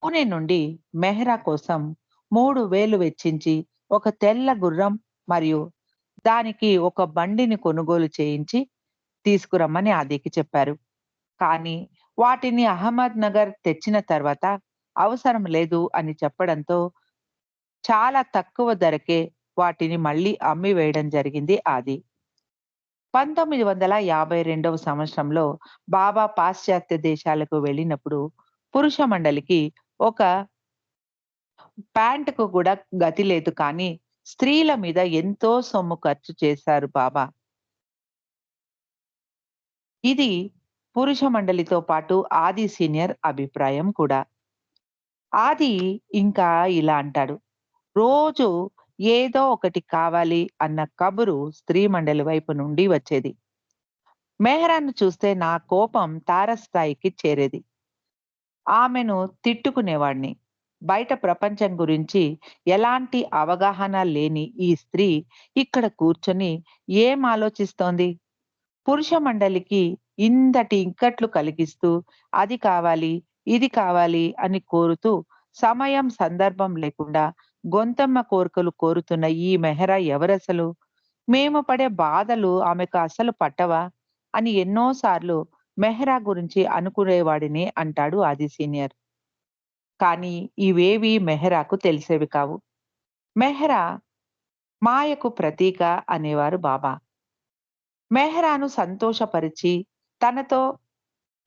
పూణె నుండి మెహ్రా కోసం 3000 వెచ్చించి ఒక తెల్ల గుర్రం మరియు దానికి ఒక బండిని కొనుగోలు చేయించి తీసుకురమ్మని ఆదికి చెప్పారు. కానీ వాటిని అహ్మద్ నగర్ తెచ్చిన తర్వాత అవసరం లేదు అని చెప్పడంతో చాలా తక్కువ ధరకే వాటిని మళ్ళీ అమ్మివేయడం జరిగింది ఆది. 1952వ సంవత్సరంలో బాబా పాశ్చాత్య దేశాలకు వెళ్ళినప్పుడు పురుష మండలికి ఒక ప్యాంటుకు కూడా గతి లేదు కానీ స్త్రీల మీద ఎంతో సొమ్ము ఖర్చు చేశారు బాబా. ఇది పురుష మండలితో పాటు ఆది సీనియర్ అభిప్రాయం కూడా. ఆది ఇంకా ఇలా అంటాడు. రోజు ఏదో ఒకటి కావాలి అన్న కబురు స్త్రీ మండలి వైపు నుండి వచ్చేది. మెహ్రాను చూస్తే నా కోపం తారస్థాయికి చేరేది. ఆమెను తిట్టుకునేవాణ్ణి. బయట ప్రపంచం గురించి ఎలాంటి అవగాహన లేని ఈ స్త్రీ ఇక్కడ కూర్చొని ఏం ఆలోచిస్తోంది? పురుష మండలికి ఇంతటి ఇక్కట్లు కలిగిస్తూ అది కావాలి, ఇది కావాలి అని కోరుతూ సమయం, సందర్భం లేకుండా గొంతెమ్మ కోరికలు కోరుతున్న ఈ మెహరా ఎవరసలు? మేము పడే బాధలు ఆమెకు అసలు పట్టవా? అని ఎన్నో సార్లు మెహ్రా గురించి అనుకునేవాడిని అంటాడు ఆది సీనియర్. కానీ ఇవేవీ మెహ్రాకు తెలిసేవి కావు. మెహ్రా మాయకు ప్రతీక అనేవారు బాబా. మెహ్రాను సంతోషపరిచి తనతో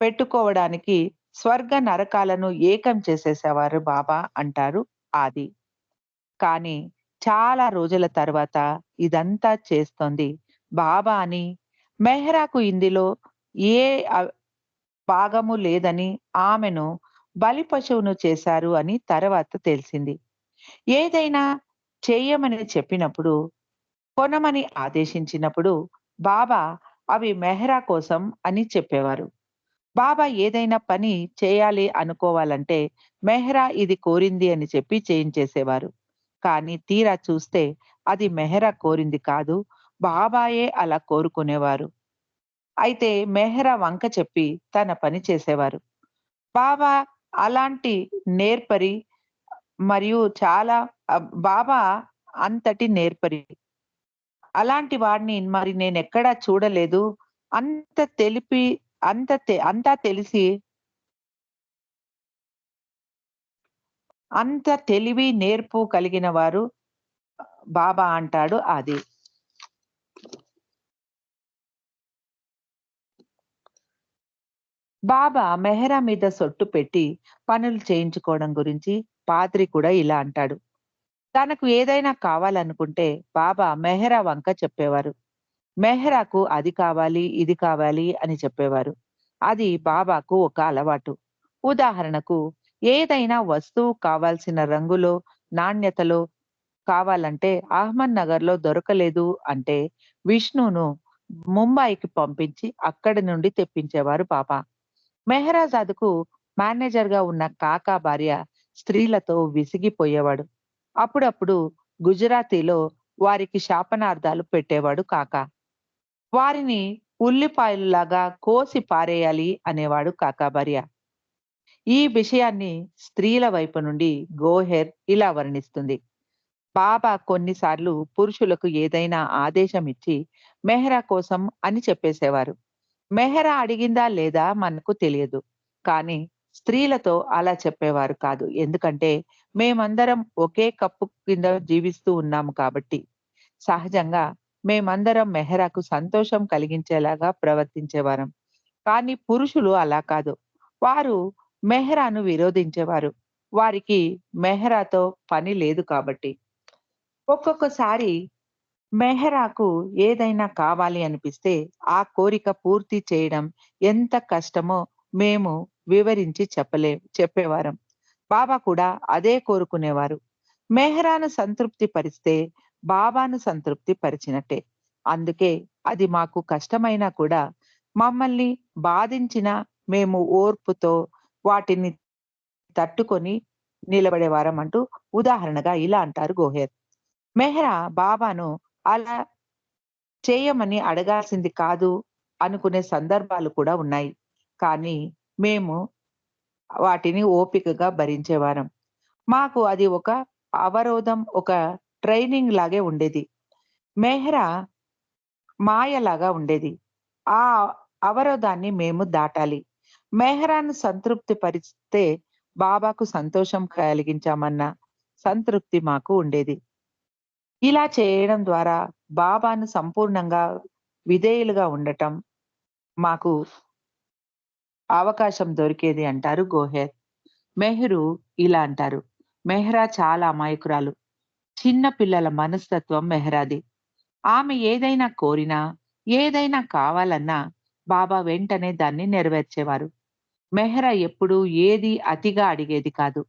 పెట్టుకోవడానికి స్వర్గ నరకాలను ఏకం చేసేసేవారు బాబా అంటారు ఆది. కానీ చాలా రోజుల తర్వాత ఇదంతా చేస్తోంది బాబా అని, మెహ్రాకు ఇందులో ఏ భాగము లేదని, ఆమెను బలి పశువును చేశారు అని తర్వాత తెలిసింది. ఏదైనా చెయ్యమని చెప్పినప్పుడు, కొనమని ఆదేశించినప్పుడు బాబా అవి మెహ్రా కోసం అని చెప్పేవారు. బాబా ఏదైనా పని చేయాలి అనుకోవాలంటే మెహ్రా ఇది కోరింది అని చెప్పి చేయించేసేవారు. కానీ తీరా చూస్తే అది మెహ్రా కోరింది కాదు, బాబాయే అలా కోరుకునేవారు. అయితే మెహ్రా వంక చెప్పి తన పని చేసేవారు. బాబా అలాంటి నేర్పరి మరియు చాలా బాబా అంతటి నేర్పరి. అలాంటి వాడిని మరి నేనెక్కడా చూడలేదు. అంత తెలిపి అంతా తెలిసి అంత తెలివి, నేర్పు కలిగిన వారు బాబా అంటాడు ఆది. బాబా మెహ్రా మీద సొట్టు పెట్టి పనులు చేయించుకోవడం గురించి పాద్రి కూడా ఇలా అంటాడు. తనకు ఏదైనా కావాలనుకుంటే బాబా మెహ్రా వంక చెప్పేవారు. మెహ్రాకు అది కావాలి, ఇది కావాలి అని చెప్పేవారు. అది బాబాకు ఒక అలవాటు. ఉదాహరణకు ఏదైనా వస్తువు కావాల్సిన రంగులో, నాణ్యతలో కావాలంటే అహ్మద్ నగర్‌లో దొరకలేదు అంటే విష్ణును ముంబైకి పంపించి అక్కడి నుండి తెప్పించేవారు బాబా. మెహరాజాద్‌కు మేనేజర్‌గా ఉన్న కాకా భార్య స్త్రీలతో విసిగిపోయేవాడు. అప్పుడప్పుడు గుజరాతీలో వారికి శాపనార్థాలు పెట్టేవాడు కాకా. వారిని ఉల్లిపాయలులాగా కోసి పారేయాలి అనేవాడు కాకా భార్య. ఈ విషయాన్ని స్త్రీల వైపు నుండి గోహెర్ ఇలా వర్ణిస్తుంది. బాబా కొన్నిసార్లు పురుషులకు ఏదైనా ఆదేశం ఇచ్చి మెహ్రా కోసం అని చెప్పేసేవారు. మెహ్రా అడిగిందా లేదా మనకు తెలియదు. కానీ స్త్రీలతో అలా చెప్పేవారు కాదు. ఎందుకంటే మేమందరం ఒకే కప్పు కింద జీవిస్తూ ఉన్నాము కాబట్టి. సహజంగా మేమందరం మెహ్రాకు సంతోషం కలిగించేలాగా ప్రవర్తించేవారం. కానీ పురుషులు అలా కాదు. వారు మెహ్రాను విరోధించేవారు. వారికి మెహ్రాతో పని లేదు కాబట్టి. ఒక్కొక్కసారి మెహరాకు ఏదైనా కావాలి అనిపిస్తే, ఆ కోరిక పూర్తి చేయడం ఎంత కష్టమో మేము వివరించి చెప్పేవారం. బాబా కూడా అదే కోరుకునేవారు. మెహరాను సంతృప్తి పరిస్తే, బాబాను సంతృప్తి పరిచినట్టే. అందుకే అది మాకు కష్టమైనా కూడా, మమ్మల్ని బాధించినా మేము ఓర్పుతో వాటిని తట్టుకొని నిలబడేవారం అంటూ ఉదాహరణగా ఇలా అంటారు గోహెర్. మెహ్రా బాబాను అలా చేయమని అడగాల్సింది కాదు అనుకునే సందర్భాలు కూడా ఉన్నాయి. కానీ మేము వాటిని ఓపికగా భరించేవారం. మాకు అది ఒక అవరోధం, ఒక ట్రైనింగ్ లాగే ఉండేది. మెహ్రా మాయలాగా ఉండేది. ఆ అవరోధాన్ని మేము దాటాలి. మెహ్రాను సంతృప్తి పరిస్తే బాబాకు సంతోషం కలిగించామన్న సంతృప్తి మాకు ఉండేది. ఇలా చేయడం ద్వారా బాబాను సంపూర్ణంగా విధేయులుగా ఉండటం మాకు అవకాశం దొరికేది అంటారు గోహెర్. మెహ్రు ఇలా అంటారు. మెహ్రా చాలా అమాయకురాలు. చిన్న పిల్లల మనస్తత్వం మెహ్రాది. ఆమె ఏదైనా కోరినా, ఏదైనా కావాలన్నా బాబా వెంటనే దాన్ని నెరవేర్చేవారు. మెహ్రా ఎప్పుడూ ఏది అతిగా అడిగేది కాదు.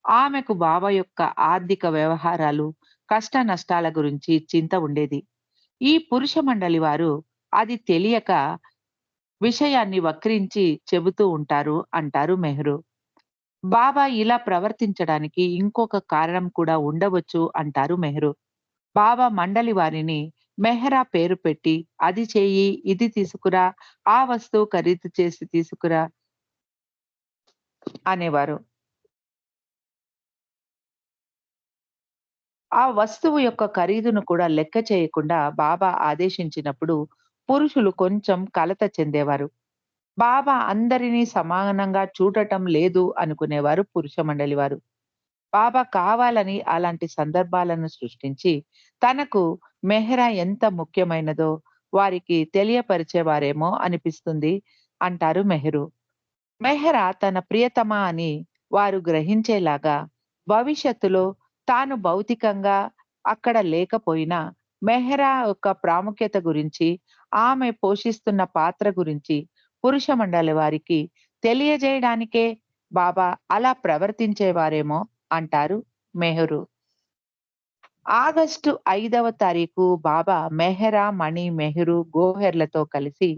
ఆమెకు బాబా యొక్క ఆర్థిక వ్యవహారాలు, కష్ట నష్టాల గురించి చింత ఉండేది. ఈ పురుష మండలి వారు అది తెలియక విషయాన్ని వక్రించి చెబుతూ ఉంటారు అంటారు మెహ్రు. బాబా ఇలా ప్రవర్తించడానికి ఇంకొక కారణం కూడా ఉండవచ్చు అంటారు మెహ్రు. బాబా మండలి వారిని మెహ్రా పేరు పెట్టి అది చెయ్యి, ఇది తీసుకురా, ఆ వస్తువు ఖరీదు చేసి తీసుకురా అనేవారు. ఆ వస్తువు యొక్క ఖరీదును కూడా లెక్క చేయకుండా బాబా ఆదేశించినప్పుడు పురుషులు కొంచెం కలత చెందేవారు. బాబా అందరినీ సమానంగా చూడటం లేదు అనుకునేవారు పురుష మండలి వారు. బాబా కావాలని అలాంటి సందర్భాలను సృష్టించి, తనకు మెహ్రా ఎంత ముఖ్యమైనదో వారికి తెలియపరిచేవారేమో అనిపిస్తుంది అంటారు మెహ్రు. మెహ్రా తన ప్రియతమా అని వారు గ్రహించేలాగా భవిష్యత్తులో తాను భౌతికంగా అక్కడ లేకపోయినా మెహ్రా యొక్క ప్రాముఖ్యత గురించి, ఆమె పోషిస్తున్న పాత్ర గురించి పురుష మండలి వారికి తెలియజేయడానికే బాబా అలా ప్రవర్తించేవారేమో అంటారు మెహ్రు. ఆగస్టు 5వ తారీఖు బాబా మెహ్రా, మణి, మెహ్రు, గోహెర్లతో కలిసి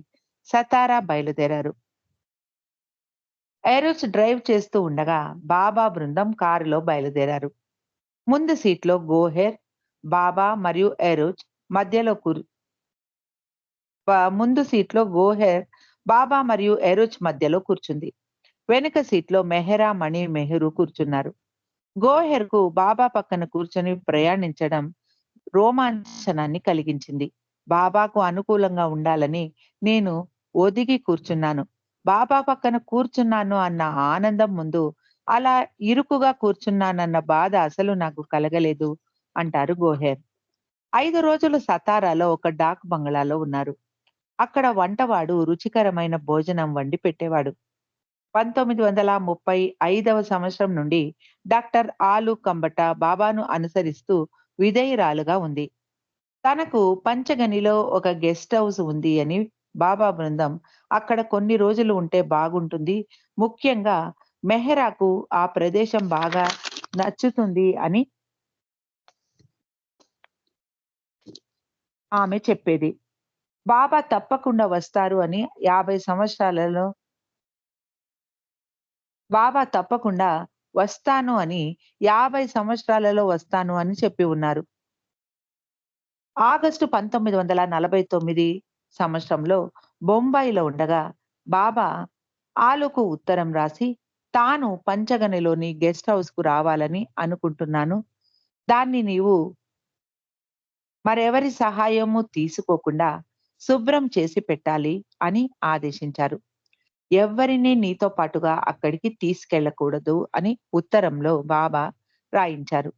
సతారా బయలుదేరారు. ఏరోజ్ డ్రైవ్ చేస్తూ ఉండగా బాబా బృందం కారులో బయలుదేరారు. ముందు సీట్లో గోహెర్, బాబా మరియు ఏరోజ్ మధ్యలో కూర్ ముందు సీట్లో గోహెర్, బాబా మరియు ఏరోజ్ మధ్యలో కూర్చుంది. వెనుక సీట్లో మెహ్రా, మణి, మెహ్రు కూర్చున్నారు. గోహెర్‌కు బాబా పక్కన కూర్చొని ప్రయాణించడం రోమాంచనాన్ని కలిగించింది. బాబాకు అనుకూలంగా ఉండాలని నేను ఒదిగి కూర్చున్నాను. బాబా పక్కన కూర్చున్నాను అన్న ఆనందం ముందు, అలా ఇరుకుగా కూర్చున్నానన్న బాధ అసలు నాకు కలగలేదు అంటారు గోహెర్. 5 రోజులు సతారాలో ఒక డాక్ బంగళాలో ఉన్నారు. అక్కడ వంటవాడు రుచికరమైన భోజనం వండి పెట్టేవాడు. 1935వ సంవత్సరం నుండి డాక్టర్ ఆలు కంబట బాబాను అనుసరిస్తూ విధేయురాలుగా ఉంది. తనకు పంచగనిలో ఒక గెస్ట్ హౌస్ ఉంది అని బాబా బృందం అక్కడ కొన్ని రోజులు ఉంటే బాగుంటుంది. ముఖ్యంగా మెహ్రాకు ఆ ప్రదేశం బాగా నచ్చుతుంది అని ఆమె చెప్పేది. బాబా తప్పకుండా వస్తారు అని 50 సంవత్సరాలలో బాబా తప్పకుండా వస్తాను అని 50 సంవత్సరాలలో వస్తాను అని చెప్పి ఉన్నారు. ఆగస్టు 1949 సంవత్సరంలో బొంబాయిలో ఉండగా బాబా ఆలుకు ఉత్తరం రాసి, తాను పంచగనిలోని గెస్ట్ హౌస్‌కు రావాలని అనుకుంటున్నాను. దాన్ని నీవు మరెవరి సహాయము తీసుకోకుండా శుభ్రం చేసి పెట్టాలి అని ఆదేశించారు. ఎవ్వరిని నీతో పాటుగా అక్కడికి తీసుకెళ్ళకూడదు అని ఉత్తరంలో బాబా రాయించారు.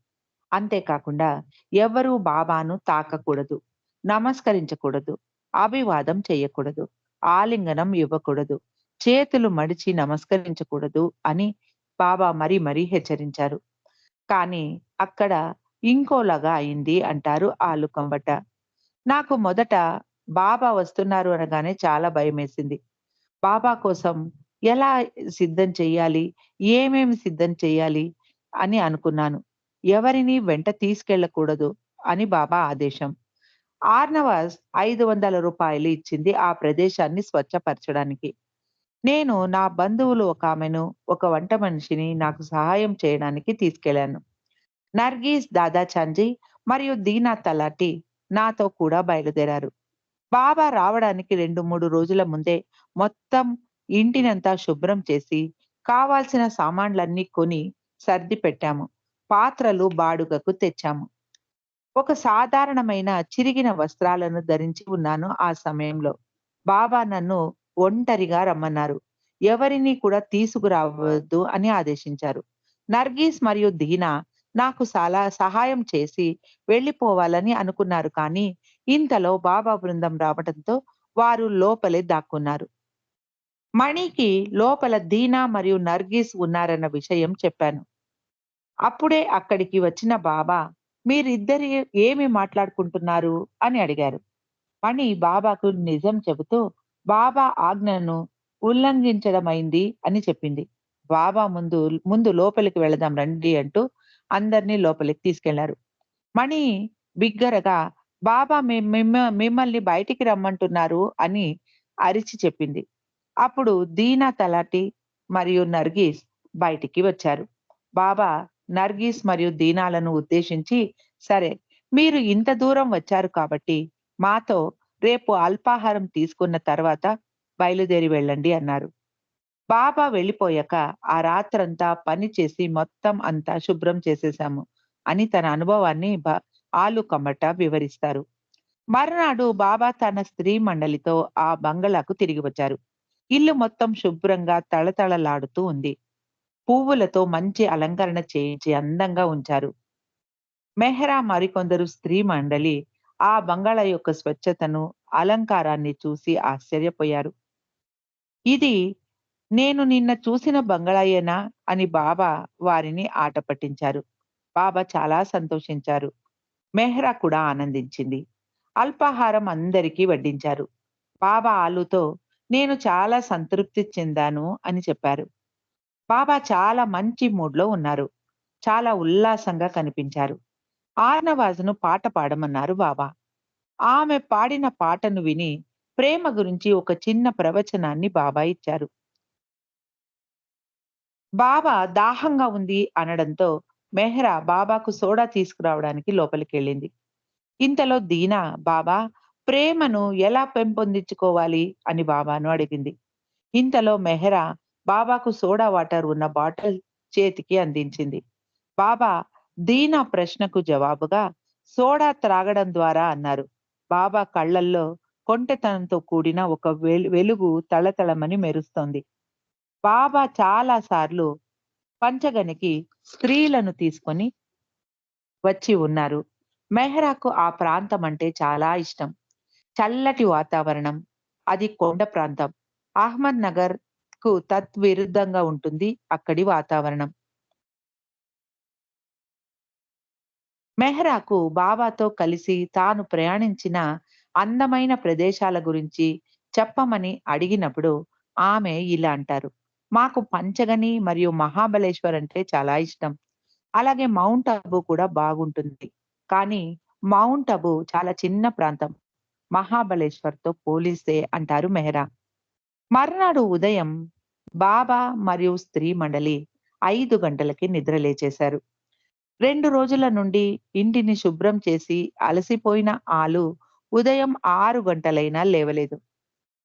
అంతేకాకుండా ఎవ్వరూ బాబాను తాకకూడదు, నమస్కరించకూడదు, అభివాదం చేయకూడదు, ఆలింగనం ఇవ్వకూడదు, చేతులు మడిచి నమస్కరించకూడదు అని బాబా మరీ మరీ హెచ్చరించారు. కానీ అక్కడ ఇంకోలాగా అయింది అంటారు ఆలుకంబట. నాకు మొదట బాబా వస్తున్నారు అనగానే చాలా భయమేసింది. బాబా కోసం ఎలా సిద్ధం చెయ్యాలి? ఏమేమి సిద్ధం చెయ్యాలి? అని అనుకున్నాను. ఎవరిని వెంట తీసుకెళ్ళకూడదు అని బాబా ఆదేశం. ఆర్నవాస్ రూ. 500 ఇచ్చింది ఆ ప్రదేశాన్ని స్వచ్ఛపరచడానికి. నేను నా బంధువులు ఒకామెను, ఒక వంట మనిషిని నాకు సహాయం చేయడానికి తీసుకెళ్ళాను. నర్గీస్ దాదాచాంజీ మరియు దీనా తలాటి నాతో కూడా బయలుదేరారు. బాబా రావడానికి 2, 3 రోజుల ముందే మొత్తం ఇంటినంతా శుభ్రం చేసి, కావాల్సిన సామాన్లన్నీ కొని సర్ది పెట్టాము. పాత్రలు బాడుగకు తెచ్చాము. ఒక సాధారణమైన చిరిగిన వస్త్రాలను ధరించి ఉన్నాను ఆ సమయంలో. బాబా నన్ను ఒంటరిగా రమ్మన్నారు. ఎవరిని కూడా తీసుకురావద్దు అని ఆదేశించారు. నర్గీస్ మరియు దీనా నాకు సహాయం చేసి వెళ్ళిపోవాలని అనుకున్నారు కానీ, ఇంతలో బాబా బృందం రావడంతో వారు లోపలే దాక్కున్నారు. మణికి లోపల దీనా మరియు నర్గీస్ ఉన్నారన్న విషయం చెప్పాను. అప్పుడే అక్కడికి వచ్చిన బాబా, మీరిద్దరు ఏమి మాట్లాడుకుంటున్నారు అని అడిగారు. మణి బాబాకు నిజం చెబుతూ, బాబా ఆజ్ఞను ఉల్లంఘించడమైంది అని చెప్పింది. బాబా ముందు ముందు లోపలికి వెళదాం రండి అంటూ అందరినీ లోపలికి తీసుకెళ్లారు. మణి బిగ్గరగా, బాబా మిమ్మల్ని బయటికి రమ్మంటున్నారు అని అరిచి చెప్పింది. అప్పుడు దీనా తలాటి మరియు నర్గీస్ బయటికి వచ్చారు. బాబా నర్గీస్ మరియు దీనాలను ఉద్దేశించి, సరే, మీరు ఇంత దూరం వచ్చారు కాబట్టి మాతో రేపు అల్పాహారం తీసుకున్న తర్వాత బయలుదేరి వెళ్ళండి అన్నారు. బాబా వెళ్ళిపోయాక ఆ రాత్రంతా పని చేసి మొత్తం అంతా శుభ్రం చేసేశాము అని తన అనుభవాన్ని ఆలు కమ్మట వివరిస్తారు. మర్నాడు బాబా తన స్త్రీ మండలితో ఆ బంగళాకు తిరిగి వచ్చారు. ఇల్లు మొత్తం శుభ్రంగా తళతళలాడుతూ ఉంది. పువ్వులతో మంచి అలంకరణ చేయించి అందంగా ఉంచారు. మెహ్రా మరికొందరు స్త్రీ మండలి ఆ బంగళా యొక్క స్వచ్ఛతను, అలంకారాన్ని చూసి ఆశ్చర్యపోయారు. ఇది నేను నిన్న చూసిన బంగళాయేనా అని బాబా వారిని ఆట పట్టించారు. బాబా చాలా సంతోషించారు. మెహ్రా కూడా ఆనందించింది. అల్పాహారం అందరికీ వడ్డించారు. బాబా ఆలుతో, నేను చాలా సంతృప్తి చెందాను అని చెప్పారు. బాబా చాలా మంచి మూడ్‌లో ఉన్నారు. చాలా ఉల్లాసంగా కనిపించారు. ఆర్నవాజ్‌ను పాట పాడమన్నారు బాబా. ఆమె పాడిన పాటను విని ప్రేమ గురించి ఒక చిన్న ప్రవచనాన్ని బాబా ఇచ్చారు. బాబా దాహంగా ఉంది అనడంతో మెహ్రా బాబాకు సోడా తీసుకురావడానికి లోపలికెళ్ళింది. ఇంతలో దీనా, బాబా, ప్రేమను ఎలా పెంపొందించుకోవాలి అని బాబాను అడిగింది. ఇంతలో మెహ్రా బాబాకు సోడా వాటర్ ఉన్న బాటిల్ చేతికి అందించింది. బాబా దీనా ప్రశ్నకు జవాబుగా, సోడా త్రాగడం ద్వారా అన్నారు. బాబా కళ్ళల్లో కొంటెతనంతో కూడిన ఒక వెలుగు తళతళమని మెరుస్తోంది. బాబా చాలా సార్లు పంచగనికి స్త్రీలను తీసుకొని వచ్చి ఉన్నారు. మెహ్రాకు ఆ ప్రాంతం అంటే చాలా ఇష్టం. చల్లటి వాతావరణం. అది కొండ ప్రాంతం. అహ్మద్ నగర్‌కు తద్విరుద్ధంగా ఉంటుంది అక్కడి వాతావరణం. మెహ్రాకు బాబాతో కలిసి తాను ప్రయాణించిన అందమైన ప్రదేశాల గురించి చెప్పమని అడిగినప్పుడు ఆమె ఇలా అంటారు. మాకు పంచగని మరియు మహాబలేశ్వర్ అంటే చాలా ఇష్టం. అలాగే మౌంట్ అబూ కూడా బాగుంటుంది. కానీ మౌంట్ అబూ చాలా చిన్న ప్రాంతం. మహాబలేశ్వర్‌తో పోలిస్తే అంటారు మెహ్రా. మర్నాడు ఉదయం బాబా మరియు స్త్రీ మండలి 5 గంటలకి నిద్రలేచేశారు. 2 రోజుల నుండి ఇంటిని శుభ్రం చేసి అలసిపోయిన ఆలు ఉదయం 6 గంటలైనా లేవలేదు.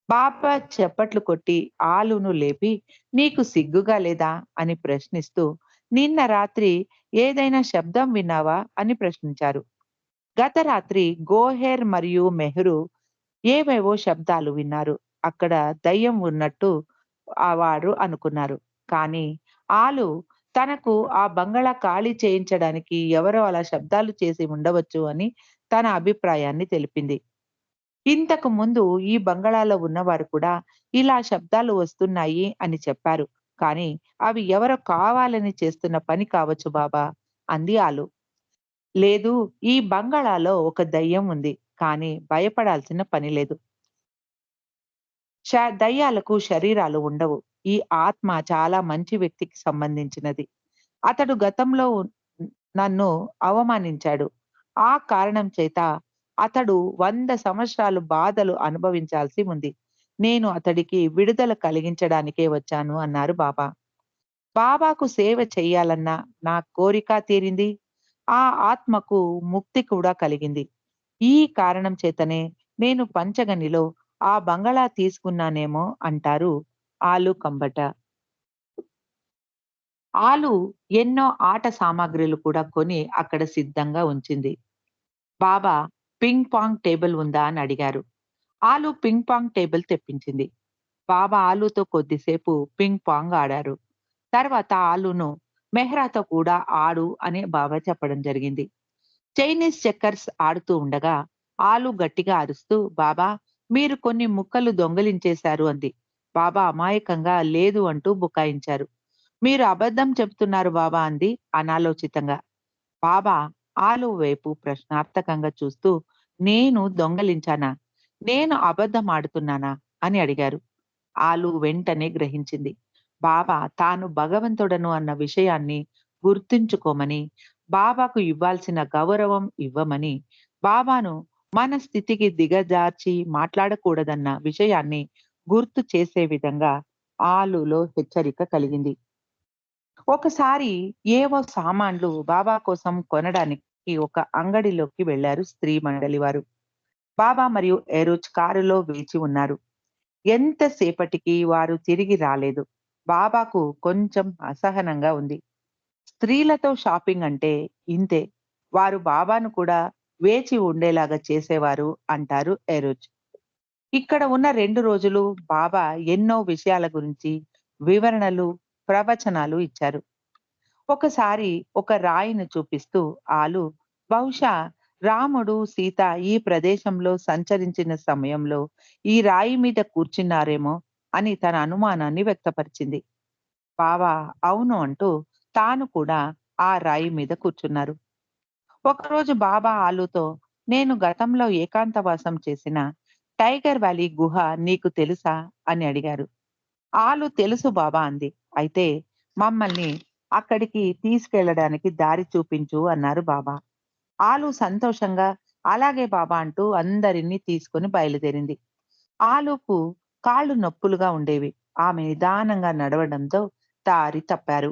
బాబా చప్పట్లు కొట్టి ఆలును లేపి, నీకు సిగ్గుగా లేదా అని ప్రశ్నిస్తూ, నిన్న రాత్రి ఏదైనా శబ్దం విన్నావా అని ప్రశ్నించారు. గత రాత్రి గోహెర్ మరియు మెహ్రు ఏవేవో శబ్దాలు విన్నారు. అక్కడ దయ్యం ఉన్నట్టు వారు అనుకున్నారు. కానీ ఆలు తనకు ఆ బంగళా ఖాళీ చేయించడానికి ఎవరో అలా శబ్దాలు చేసి ఉండవచ్చు అని తన అభిప్రాయాన్ని తెలిపింది. ఇంతకు ముందు ఈ బంగళాలో ఉన్నవారు కూడా ఇలా శబ్దాలు వస్తున్నాయి అని చెప్పారు. కానీ అవి ఎవరో కావాలని చేస్తున్న పని కావచ్చు బాబా అంది ఆలు. లేదు, ఈ బంగళాలో ఒక దయ్యం ఉంది. కానీ భయపడాల్సిన పని లేదు. దయ్యాలకు శరీరాలు ఉండవు. ఈ ఆత్మ చాలా మంచి వ్యక్తికి సంబంధించినది. అతడు గతంలో నన్ను అవమానించాడు. ఆ కారణం చేత అతడు 100 సంవత్సరాలు బాధలు అనుభవించాల్సి ఉంది. నేను అతడికి విడుదల కలిగించడానికే వచ్చాను అన్నారు బాబా. బాబాకు సేవ చెయ్యాలన్న నా కోరిక తీరింది. ఆ ఆత్మకు ముక్తి కూడా కలిగింది. ఈ కారణం చేతనే నేను పంచగనిలో ఆ బంగళా తీసుకున్నానేమో అంటారు ఆలు కంబట. ఆలు ఎన్నో ఆట సామాగ్రిలు కూడా కొని అక్కడ సిద్ధంగా ఉంచింది. బాబా పింగ్ పాంగ్ టేబుల్ ఉందా అని అడిగారు. ఆలు పింగ్ పాంగ్ టేబుల్ తెప్పించింది. బాబా ఆలుతో కొద్దిసేపు పింగ్ పాంగ్ ఆడారు. తర్వాత ఆలును మెహ్రాతో కూడా ఆడు అని బాబా చెప్పడం జరిగింది. చైనీస్ చెక్కర్స్ ఆడుతూ ఉండగా ఆలు గట్టిగా అరుస్తూ, బాబా మీరు కొన్ని ముక్కలు దొంగిలించేశారు అంది. బాబా అమాయకంగా లేదు అంటూ బుకాయించారు. మీరు అబద్ధం చెప్తున్నారు బాబా అంది అనాలోచితంగా. బాబా ఆలు వైపు ప్రశ్నార్థకంగా చూస్తూ, నేను దొంగలించానా? నేను అబద్ధం ఆడుతున్నానా అని అడిగారు. ఆలు వెంటనే గ్రహించింది. బాబా తాను భగవంతుడను అన్న విషయాన్ని గుర్తుంచుకోమని, బాబాకు ఇవ్వాల్సిన గౌరవం ఇవ్వమని, బాబాను మన స్థితికి దిగజార్చి మాట్లాడకూడదన్న విషయాన్ని గుర్తు చేసే విధంగా ఆలులో హెచ్చరిక కలిగింది. ఒకసారి ఏవో సామాన్లు బాబా కోసం కొనడానికి ఒక అంగడిలోకి వెళ్లారు స్త్రీ మండలి వారు. బాబా మరియు ఏరోజ్ కారులో వేచి ఉన్నారు. ఎంతసేపటికి వారు తిరిగి రాలేదు. బాబాకు కొంచెం అసహనంగా ఉంది. స్త్రీలతో షాపింగ్ అంటే ఇంతే. వారు బాబాను కూడా వేచి ఉండేలాగా చేసేవారు అంటారు ఏరోజ్. ఇక్కడ ఉన్న 2 రోజులు బాబా ఎన్నో విషయాల గురించి వివరణలు, ప్రవచనాలు ఇచ్చారు. ఒకసారి ఒక రాయిని చూపిస్తూ ఆలు, బహుశా రాముడు, సీత ఈ ప్రదేశంలో సంచరించిన సమయంలో ఈ రాయి మీద కూర్చున్నారేమో అని తన అనుమానాన్ని వ్యక్తపరిచింది. బాబా అవును అంటూ తాను కూడా ఆ రాయి మీద కూర్చున్నారు. ఒకరోజు బాబా ఆలుతో, నేను గతంలో ఏకాంతవాసం చేసిన టైగర్ వ్యాలీ గుహ నీకు తెలుసా అని అడిగారు. ఆలు తెలుసు బాబా అంది. అయితే మమ్మల్ని అక్కడికి తీసుకెళ్ళడానికి దారి చూపించు అన్నారు బాబా. ఆలు సంతోషంగా అలాగే బాబా అంటూ అందరినీ తీసుకొని బయలుదేరింది. ఆలుకు కాళ్ళు నొప్పులుగా ఉండేవి. ఆమె నిదానంగా నడవడంతో దారి తప్పారు.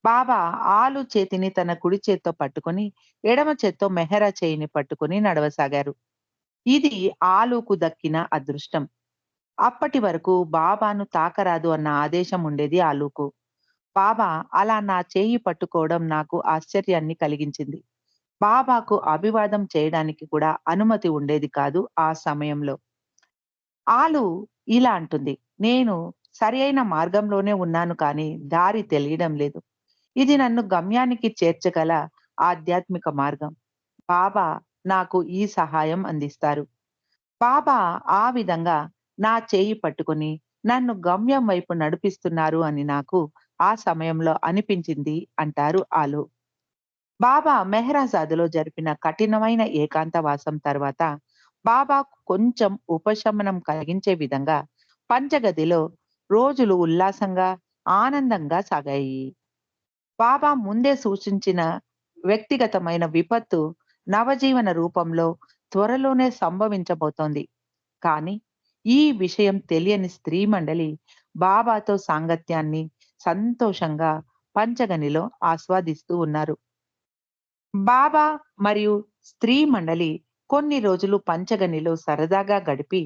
బాబా ఆలు చేతిని తన కుడి చేత్తో పట్టుకొని, ఎడమ చేత్తో మెహరా చేయిని పట్టుకొని నడవసాగారు. ఇది ఆలుకు దక్కిన అదృష్టం. అప్పటి వరకు బాబాను తాకరాదు అన్న ఆదేశం ఉండేది ఆలుకు. బాబా అలా నా చేయి పట్టుకోవడం నాకు ఆశ్చర్యాన్ని కలిగించింది. బాబాకు అభివాదం చేయడానికి కూడా అనుమతి ఉండేది కాదు ఆ సమయంలో. ఆలు ఇలా అంటుంది. నేను సరియైన మార్గంలోనే ఉన్నాను కానీ దారి తెలియడం లేదు. ఇది నన్ను గమ్యానికి చేర్చగల ఆధ్యాత్మిక మార్గం. బాబా నాకు ఈ సహాయం అందిస్తారు. బాబా ఆ విధంగా నా చేయి పట్టుకొని నన్ను గమ్యం వైపు నడిపిస్తున్నారు అని నాకు ఆ సమయంలో అనిపించింది అంటారు ఆలు. బాబా మెహ్రాజాదులో జరిపిన కఠినమైన ఏకాంతవాసం తర్వాత బాబాకు కొంచెం ఉపశమనం కలిగించే విధంగా పంచగదిలో రోజులు ఉల్లాసంగా, ఆనందంగా సాగాయి. బాబా ముందే సూచించిన వ్యక్తిగతమైన విపత్తు నవజీవన రూపంలో త్వరలోనే సంభవించబోతోంది. కానీ ఈ విషయం తెలియని స్త్రీ మండలి బాబాతో సాంగత్యాన్ని సంతోషంగా పంచగనిలో ఆస్వాదిస్తూ ఉన్నారు. బాబా మరియు స్త్రీ మండలి కొన్ని రోజులు పంచగనిలో సరదాగా గడిపి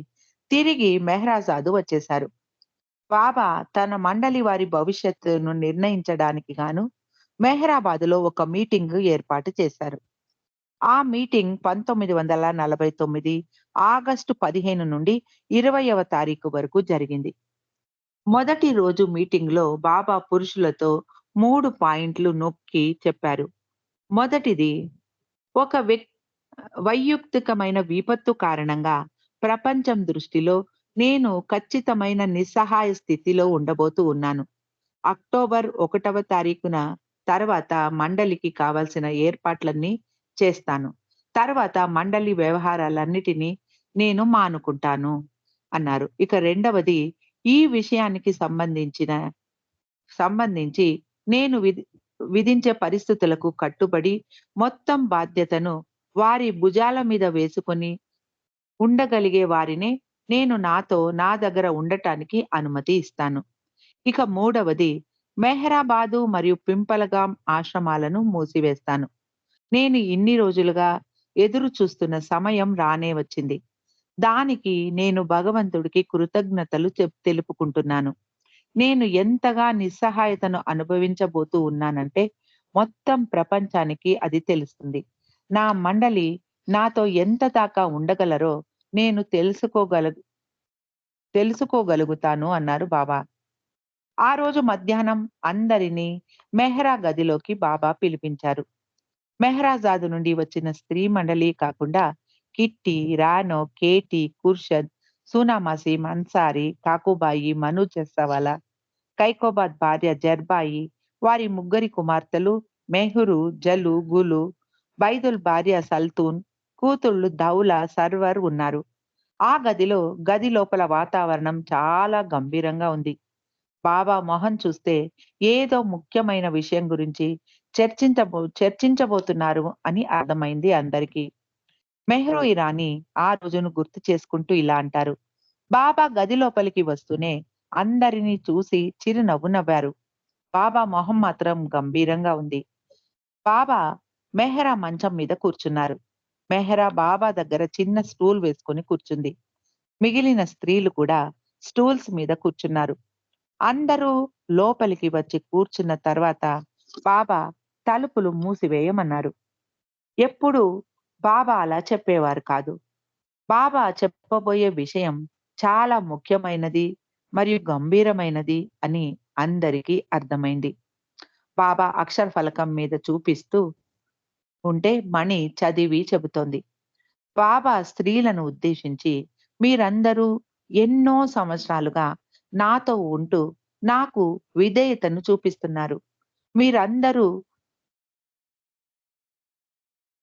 తిరిగి మెహ్రాజాదు వచ్చేశారు. బాబా తన మండలి వారి భవిష్యత్తును నిర్ణయించడానికి గాను మెహ్రాబాదులో ఒక మీటింగ్ ఏర్పాటు చేశారు. ఆ మీటింగ్ 1949 ఆగస్టు 15 నుండి 20వ తారీఖు వరకు జరిగింది. మొదటి రోజు మీటింగ్‌లో బాబా పురుషులతో 3 పాయింట్లు నొక్కి చెప్పారు. మొదటిది, ఒక వైయక్తికమైన విపత్తు కారణంగా ప్రపంచం దృష్టిలో నేను ఖచ్చితమైన నిస్సహాయ స్థితిలో ఉండబోతూ ఉన్నాను. అక్టోబర్ 1వ తారీఖున తర్వాత మండలికి కావాల్సిన ఏర్పాట్లన్నీ చేస్తాను. తర్వాత మండలి వ్యవహారాలన్నిటినీ నేను మానుకుంటాను అన్నారు. ఇక రెండవది, ఈ విషయానికి సంబంధించి నేను విధించే పరిస్థితులకు కట్టుబడి మొత్తం బాధ్యతను వారి భుజాల మీద వేసుకొని ఉండగలిగే వారినే నేను నా దగ్గర ఉండటానికి అనుమతి ఇస్తాను. ఇక మూడవది, మెహ్రాబాదు మరియు పింపలగాం ఆశ్రమాలను మూసివేస్తాను. నేను ఇన్ని రోజులుగా ఎదురు చూస్తున్న సమయం రానే వచ్చింది. దానికి నేను భగవంతుడికి కృతజ్ఞతలు తెలుపుకుంటున్నాను. నేను ఎంతగా నిస్సహాయతను అనుభవించబోతూ ఉన్నానంటే, మొత్తం ప్రపంచానికి అది తెలుస్తుంది. నా మండలి నాతో ఎంత దాకా ఉండగలరో నేను తెలుసుకోగలుగుతాను అన్నారు బాబా. ఆ రోజు మధ్యాహ్నం అందరినీ మెహ్రా గదిలోకి బాబా పిలిపించారు. మెహ్రాజాదు నుండి వచ్చిన స్త్రీ మండలి కాకుండా కిట్టి, రానో, కేటీ, కుర్షద్, సూనామాసి, మన్సారి, కాకుబాయి, మను చెస్సవాలా, కైకోబాద్ భార్య జర్బాయి, వారి ముగ్గురి కుమార్తెలు మెహ్రు, జలు, గులు, బైదుల్ భార్య సల్తూన్, కూతుళ్ళు దౌలా, సర్వర్ ఉన్నారు. ఆ గది లోపల వాతావరణం చాలా గంభీరంగా ఉంది. బాబా మొహం చూస్తే ఏదో ముఖ్యమైన విషయం గురించి చర్చించబోతున్నారు అని అర్థమైంది అందరికీ. మెహ్రూ ఇరానీ ఆ రోజును గుర్తు చేసుకుంటూ ఇలా అంటారు. బాబా గది లోపలికి వస్తూనే అందరినీ చూసి చిరునవ్వు నవ్వారు. బాబా మొహం మాత్రం గంభీరంగా ఉంది. బాబా మెహ్రా మంచం మీద కూర్చున్నారు. మెహ్రా బాబా దగ్గర చిన్న స్టూల్ వేసుకొని కూర్చుంది. మిగిలిన స్త్రీలు కూడా స్టూల్స్ మీద కూర్చున్నారు. అందరూ లోపలికి వచ్చి కూర్చున్న తర్వాత బాబా తలుపులు మూసివేయమన్నారు. ఎప్పుడు బాబా అలా చెప్పేవారు కాదు. బాబా చెప్పబోయే విషయం చాలా ముఖ్యమైనది మరియు గంభీరమైనది అని అందరికీ అర్థమైంది. బాబా అక్షర ఫలకం మీద చూపిస్తూ ఉంటే మణి చదివి చెబుతోంది. బాబా స్త్రీలను ఉద్దేశించి, మీరందరూ ఎన్నో సంవత్సరాలుగా నాతో ఉంటూ నాకు విధేయతను చూపిస్తున్నారు. మీరందరూ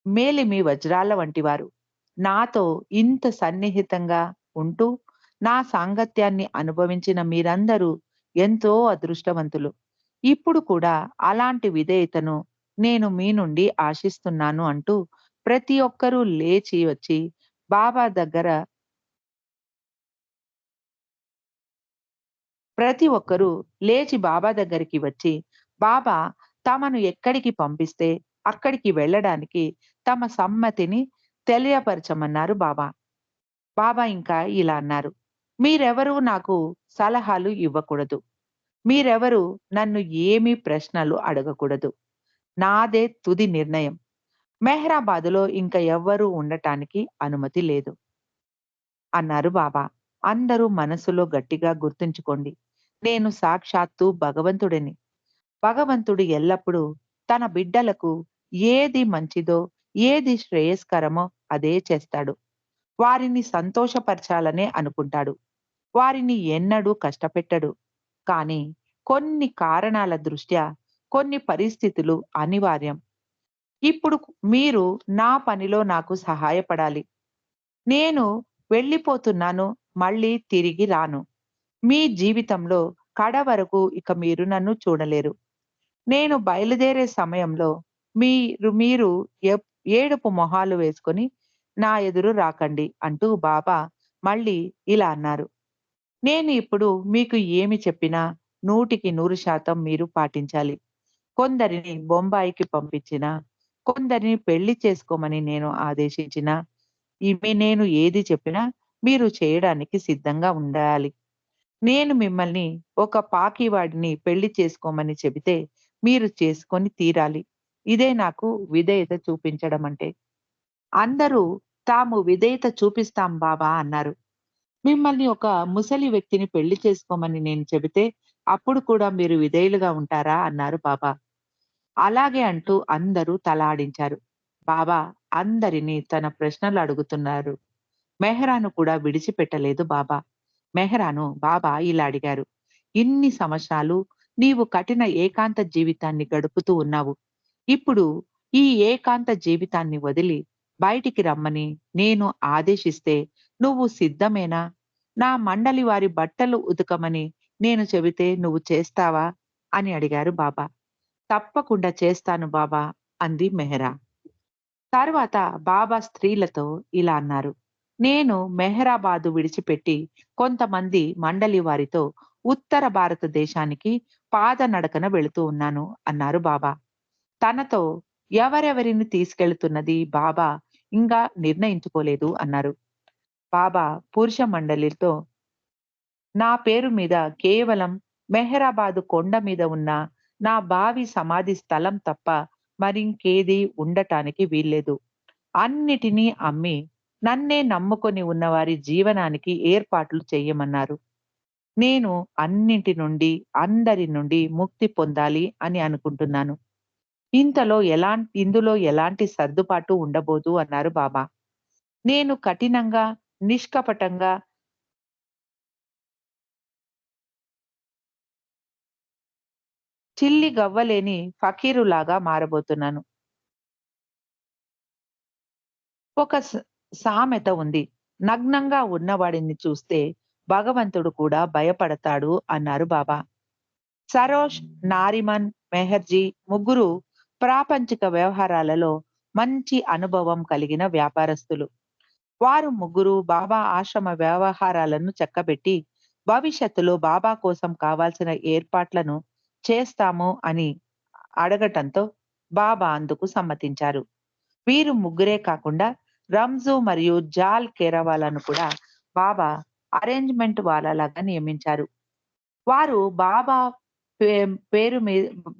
మేలిమి వజ్రాల వంటివారు. నాతో ఇంత సన్నిహితంగా ఉంటూ నా సాంగత్యాన్ని అనుభవించిన మీరందరూ ఎంతో అదృష్టవంతులు. ఇప్పుడు కూడా అలాంటి విధేయతను నేను మీ నుండి ఆశిస్తున్నాను అంటూ ప్రతి ఒక్కరూ లేచి వచ్చి బాబా దగ్గర ప్రతి ఒక్కరూ లేచి బాబా దగ్గరికి వచ్చి, బాబా తమను ఎక్కడికి పంపిస్తే అక్కడికి వెళ్ళడానికి తమ సమ్మతిని తెలియపరచమన్నారు బాబా. బాబా ఇంకా ఇలా అన్నారు. మీరెవరూ నాకు సలహాలు ఇవ్వకూడదు. మీరెవరూ నన్ను ఏమీ ప్రశ్నలు అడగకూడదు. నాదే తుది నిర్ణయం. మెహ్రాబాదులో ఇంక ఎవ్వరూ ఉండటానికి అనుమతి లేదు అన్నారు బాబా. అందరూ మనసులో గట్టిగా గుర్తుంచుకోండి. నేను సాక్షాత్తు భగవంతుడిని. భగవంతుడు ఎల్లప్పుడూ తన బిడ్డలకు ఏది మంచిదో, ఏది శ్రేయస్కరమో అదే చేస్తాడు. వారిని సంతోషపరచాలనే అనుకుంటాడు. వారిని ఎన్నడూ కష్టపెట్టడు. కానీ కొన్ని కారణాల దృష్ట్యా కొన్ని పరిస్థితులు అనివార్యం. ఇప్పుడు మీరు నా పనిలో నాకు సహాయపడాలి. నేను వెళ్ళిపోతున్నాను. మళ్ళీ తిరిగి రాను. మీ జీవితంలో కడ వరకు ఇక మీరు నన్ను చూడలేరు. నేను బయలుదేరే సమయంలో మీరు ఎప్ ఏడుపు మొహాలు వేసుకొని నా ఎదురు రాకండి అంటూ బాబా మళ్ళీ ఇలా అన్నారు. నేను ఇప్పుడు మీకు ఏమి చెప్పినా 100% మీరు పాటించాలి. కొందరిని బొంబాయికి పంపించినా, కొందరిని పెళ్లి చేసుకోమని నేను ఆదేశించినా, నేను ఏది చెప్పినా మీరు చేయడానికి సిద్ధంగా ఉండాలి. నేను మిమ్మల్ని ఒక పాకివాడిని పెళ్లి చేసుకోమని చెబితే మీరు చేసుకొని తీరాలి. ఇదే నాకు విధేయత చూపించడం అంటే. అందరూ తాము విధేయత చూపిస్తాం బాబా అన్నారు. మిమ్మల్ని ఒక ముసలి వ్యక్తిని పెళ్లి చేసుకోమని నేను చెబితే అప్పుడు కూడా మీరు విధేయులుగా ఉంటారా అన్నారు బాబా. అలాగే అంటూ అందరూ తల ఆడించారు. బాబా అందరినీ తన ప్రశ్నలు అడుగుతున్నారు. మెహ్రాను కూడా విడిచిపెట్టలేదు బాబా. మెహ్రాను బాబా ఇలా అడిగారు. ఇన్ని సంవత్సరాలు నీవు కఠిన ఏకాంత జీవితాన్ని గడుపుతూ ఉన్నావు. ఇప్పుడు ఈ ఏకాంత జీవితాన్ని వదిలి బయటికి రమ్మని నేను ఆదేశిస్తే నువ్వు సిద్ధమేనా? నా మండలి వారి బట్టలు ఉతకమని నేను చెబితే నువ్వు చేస్తావా? అని అడిగారు బాబా. తప్పకుండా చేస్తాను బాబా అంది మెహ్రా. తరువాత బాబా స్త్రీలతో ఇలా అన్నారు. నేను మెహ్రాబాదు విడిచిపెట్టి కొంతమంది మండలి వారితో ఉత్తర భారతదేశానికి పాదనడకన వెళుతూ ఉన్నాను అన్నారు బాబా. తనతో ఎవరెవరిని తీసుకెళ్తున్నది బాబా ఇంకా నిర్ణయించుకోలేదు అన్నారు. బాబా పురుష మండలితో నా పేరు మీద కేవలం మెహరాబాదు కొండ మీద ఉన్న నా బావి సమాధి స్థలం తప్ప మరింకేదీ ఉండటానికి వీల్లేదు. అన్నిటినీ అమ్మి నన్నే నమ్ముకొని ఉన్నవారి జీవనానికి ఏర్పాట్లు చెయ్యమన్నారు. నేను అన్నింటి నుండి, అందరి నుండి ముక్తి పొందాలి అని అనుకుంటున్నాను. ఇందులో ఎలాంటి సర్దుబాటు ఉండబోదు అన్నారు బాబా. నేను కఠినంగా, నిష్కపటంగా చిల్లి గవ్వలేని ఫకీరులాగా మారబోతున్నాను. ఒక సామెత ఉంది. నగ్నంగా ఉన్నవాడిని చూస్తే భగవంతుడు కూడా భయపడతాడు అన్నారు బాబా. సరోజ్, నారిమన్, మెహర్జీ ముగ్గురు ప్రాపంచిక వ్యవహారాలలో మంచి అనుభవం కలిగిన వ్యాపారస్తులు. వారు ముగ్గురు బాబా ఆశ్రమ వ్యవహారాలను చక్కబెట్టి భవిష్యత్తులో బాబా కోసం కావాల్సిన ఏర్పాట్లను చేస్తాము అని అడగటంతో బాబా అందుకు సమ్మతించారు. వీరు ముగ్గురే కాకుండా రంజు మరియు జాల్ కేరవాలను కూడా బాబా అరేంజ్‌మెంట్ వాళ్ళలాగా నియమించారు. వారు పే పేరు మీ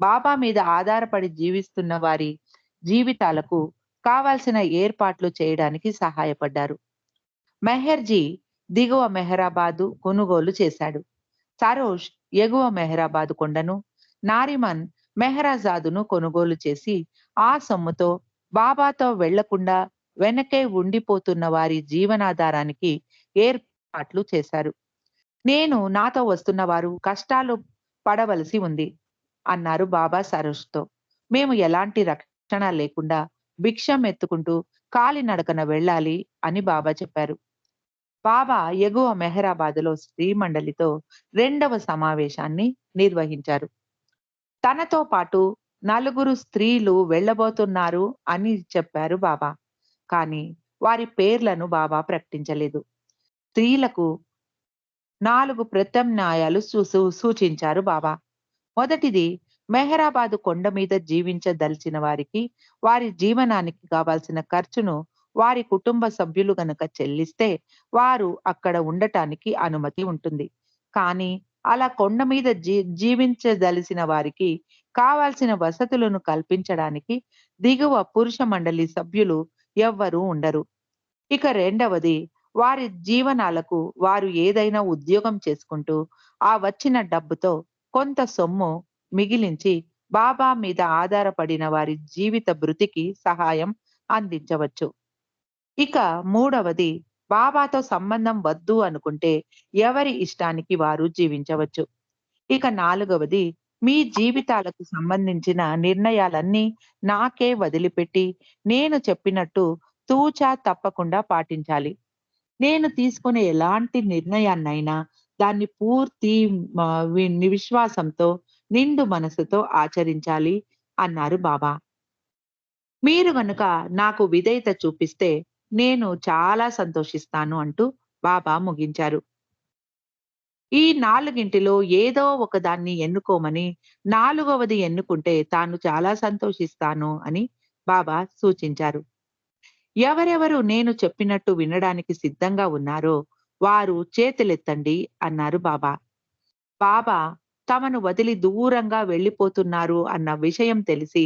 బాబా మీద ఆధారపడి జీవిస్తున్న వారి జీవితాలకు కావాల్సిన ఏర్పాట్లు చేయడానికి సహాయపడ్డారు. మెహర్జీ దిగువ మెహరాబాదు కొనుగోలు చేశాడు. సరోజ్ ఎగువ మెహరాబాదు కొండను, నారిమన్ మెహరాజాదును కొనుగోలు చేసి ఆ సొమ్ముతో బాబాతో వెళ్లకుండా వెనకే ఉండిపోతున్న వారి జీవనాధారానికి ఏర్పాట్లు చేశారు. నేను నాతో వస్తున్న వారు కష్టాలు పడవలసి ఉంది అన్నారు బాబా సరోజ్‌తో. మేము ఎలాంటి రక్షణ లేకుండా భిక్షం ఎత్తుకుంటూ కాలినడకన వెళ్ళాలి అని బాబా చెప్పారు. బాబా ఎగువ మెహరాబాదులో స్త్రీ మండలితో రెండవ సమావేశాన్ని నిర్వహించారు. తనతో పాటు నలుగురు స్త్రీలు వెళ్ళబోతున్నారు అని చెప్పారు బాబా. కానీ వారి పేర్లను బాబా ప్రకటించలేదు. స్త్రీలకు 4 ప్రత్యామ్నాయాలు సూచించారు బాబా. మొదటిది, మెహరాబాదు కొండ మీద జీవించదలిచిన వారికి వారి జీవనానికి కావాల్సిన ఖర్చును వారి కుటుంబ సభ్యులు గనక చెల్లిస్తే వారు అక్కడ ఉండటానికి అనుమతి ఉంటుంది. కానీ అలా కొండ మీద జీవించదలిసిన వారికి కావాల్సిన వసతులను కల్పించడానికి దిగువ పురుష మండలి సభ్యులు ఎవ్వరూ ఉండరు. ఇక రెండవది, వారి జీవనాలకు వారు ఏదైనా ఉద్యోగం చేసుకుంటూ ఆ వచ్చిన డబ్బుతో కొంత సొమ్ము మిగిలించి బాబా మీద ఆధారపడిన వారి జీవిత భృతికి సహాయం అందించవచ్చు. ఇక మూడవది, బాబాతో సంబంధం వద్దు అనుకుంటే ఎవరి ఇష్టానికి వారు జీవించవచ్చు. ఇక నాలుగవది, మీ జీవితాలకు సంబంధించిన నిర్ణయాలన్నీ నాకే వదిలిపెట్టి నేను చెప్పినట్టు తూచా తప్పకుండా పాటించాలి. నేను తీసుకునే ఎలాంటి నిర్ణయాన్నైనా దాన్ని పూర్తి విశ్వాసంతో, నిండు మనసుతో ఆచరించాలి అన్నారు బాబా. మీరు గనుక నాకు విధేయత చూపిస్తే నేను చాలా సంతోషిస్తాను అంటూ బాబా ముగించారు. ఈ నాలుగింటిలో ఏదో ఒకదాన్ని ఎన్నుకోమని, నాలుగవది ఎన్నుకుంటే తాను చాలా సంతోషిస్తాను అని బాబా సూచించారు. ఎవరెవరు నేను చెప్పినట్టు వినడానికి సిద్ధంగా ఉన్నారో వారు చేతులెత్తండి అన్నారు బాబా. బాబా తమను వదిలి దూరంగా వెళ్ళిపోతున్నారు అన్న విషయం తెలిసి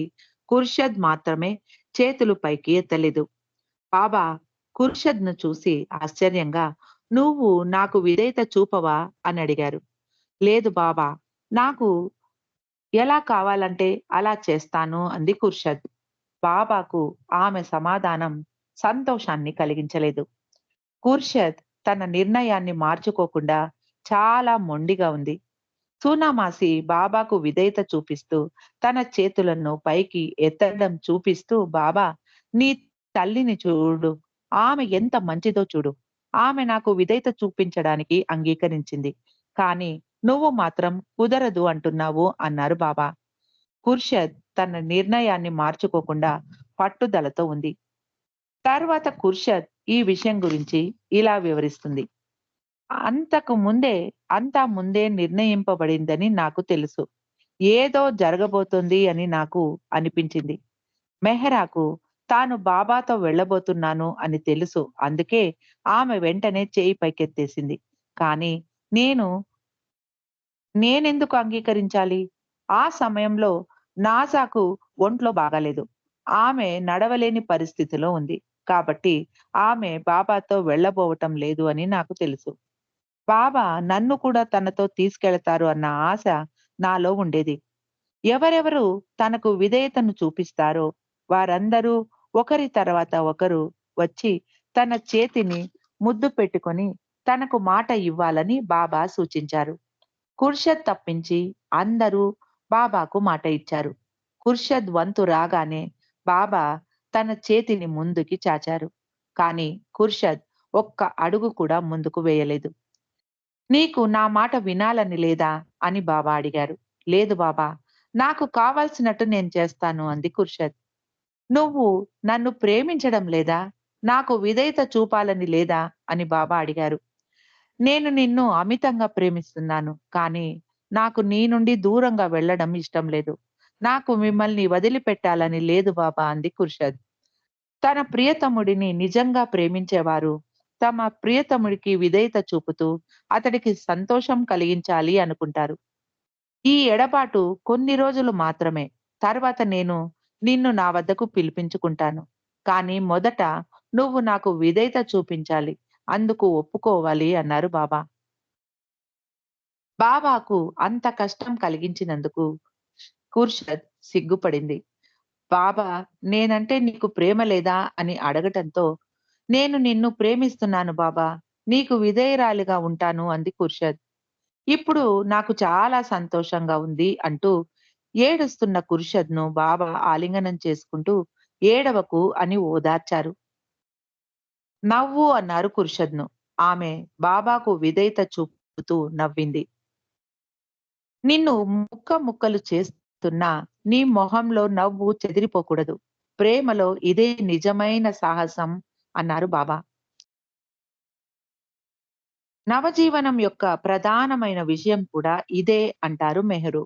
ఖుర్షద్ మాత్రమే చేతులు పైకి ఎత్తలేదు. బాబా ఖుర్షద్‌ను చూసి ఆశ్చర్యంగా, "నువ్వు నాకు విధేయత చూపవా?" అని అడిగారు. "లేదు బాబా, నాకు ఎలా కావాలంటే అలా చేస్తాను" అంది ఖుర్షద్. బాబాకు ఆమె సమాధానం సంతోషాన్ని కలిగించలేదు. ఖుర్షద్ తన నిర్ణయాన్ని మార్చుకోకుండా చాలా మొండిగా ఉంది. సూనామాసి బాబాకు విధేయత చూపిస్తూ తన చేతులను పైకి ఎత్తడం చూపిస్తూ, "బాబా, నీ తల్లిని చూడు. ఆమె ఎంత మంచిదో చూడు. ఆమె నాకు విధేయత చూపించడానికి అంగీకరించింది. కానీ నువ్వు మాత్రం కుదరదు అంటున్నావు" అన్నారు బాబా. ఖుర్షద్ తన నిర్ణయాన్ని మార్చుకోకుండా పట్టుదలతో ఉంది. తర్వాత ఖుర్షద్ ఈ విషయం గురించి ఇలా వివరిస్తుంది. అంతకు ముందే అంతా ముందే నిర్ణయింపబడిందని నాకు తెలుసు. ఏదో జరగబోతోంది అని నాకు అనిపించింది. మెహరాకు తాను బాబాతో వెళ్ళబోతున్నాను అని తెలుసు. అందుకే ఆమె వెంటనే చేయి పైకెత్తేసింది. కానీ నేను నేనెందుకు అంగీకరించాలి? ఆ సమయంలో నాజాకు ఒంట్లో బాగాలేదు. ఆమె నడవలేని పరిస్థితిలో ఉంది. కాబట్టి ఆమె బాబాతో వెళ్ళబోవటం లేదు అని నాకు తెలుసు. బాబా నన్ను కూడా తనతో తీసుకెళతారు అన్న ఆశ నాలో ఉండేది. ఎవరెవరు తనకు విధేయతను చూపిస్తారో వారందరూ ఒకరి తర్వాత ఒకరు వచ్చి తన చేతిని ముద్దు పెట్టుకొని తనకు మాట ఇవ్వాలని బాబా సూచించారు. ఖుర్షద్ తప్పించి అందరూ బాబాకు మాట ఇచ్చారు. ఖుర్షద్ వంతు రాగానే బాబా తన చేతిని ముందుకి చాచారు. కానీ ఖుర్షద్ ఒక్క అడుగు కూడా ముందుకు వేయలేదు. "నీకు నా మాట వినాలని లేదా?" అని బాబా అడిగారు. "లేదు బాబా, నాకు కావాల్సినట్టు నేను చేస్తాను" అంది ఖుర్షద్. "నువ్వు నన్ను ప్రేమించడం లేదా? నాకు విధేయత చూపాలని లేదా?" అని బాబా అడిగారు. "నేను నిన్ను అమితంగా ప్రేమిస్తున్నాను. కానీ నాకు నీ నుండి దూరంగా వెళ్ళడం ఇష్టం లేదు. నాకు మిమ్మల్ని వదిలిపెట్టాలని లేదు బాబా" అంది ఖుర్షద్. తన ప్రియతముడిని నిజంగా ప్రేమించేవారు తమ ప్రియతముడికి విధేయత చూపుతూ అతడికి సంతోషం కలిగించాలి అనుకుంటారు. ఈ ఎడబాటు కొన్ని రోజులు మాత్రమే. తర్వాత నేను నిన్ను నా వద్దకు పిలిపించుకుంటాను. కానీ మొదట నువ్వు నాకు విధేయత చూపించాలి. అందుకు ఒప్పుకోవాలి అన్నారు బాబా. బాబాకు అంత కష్టం కలిగించినందుకు ఖుర్షద్ సిగ్గుపడింది. బాబా, నేనంటే నీకు ప్రేమ లేదా అని అడగటంతో, నేను నిన్ను ప్రేమిస్తున్నాను బాబా. నీకు విధేయురాలిగా ఉంటాను అంది ఖుర్షద్. ఇప్పుడు నాకు చాలా సంతోషంగా ఉంది అంటూ ఏడుస్తున్న ఖుర్షద్‌ను బాబా ఆలింగనం చేసుకుంటూ ఏడవకు అని ఓదార్చారు. నవ్వు అన్నారు ఖుర్షద్‌ను. ఆమె బాబాకు విధేయత చూపుతూ నవ్వింది. నిన్ను ముక్కలు చేస్తున్నా నీ మొహంలో నవ్వు చెదిరిపోకూడదు. ప్రేమలో ఇదే నిజమైన సాహసం అన్నారు బాబా. నవజీవనం యొక్క ప్రధానమైన విషయం కూడా ఇదే అంటారు మెహరు.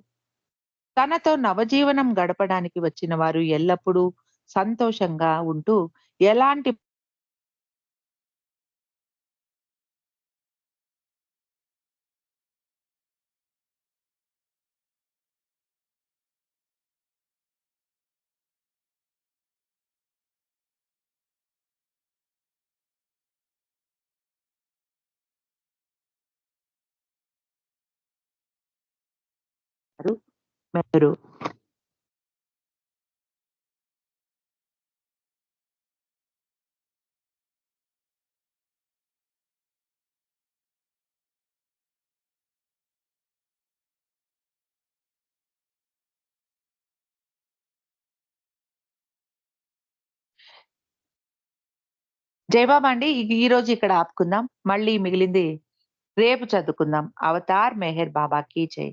తనతో నవజీవనం గడపడానికి వచ్చిన వారు ఎల్లప్పుడూ సంతోషంగా ఉంటూ ఎలాంటి మెహరు. జయబాబా అండి. ఈరోజు ఇక్కడ ఆపుకుందాం. మళ్ళీ మిగిలింది రేపు చదువుకుందాం. అవతార్ మెహర్ బాబా కీ జై.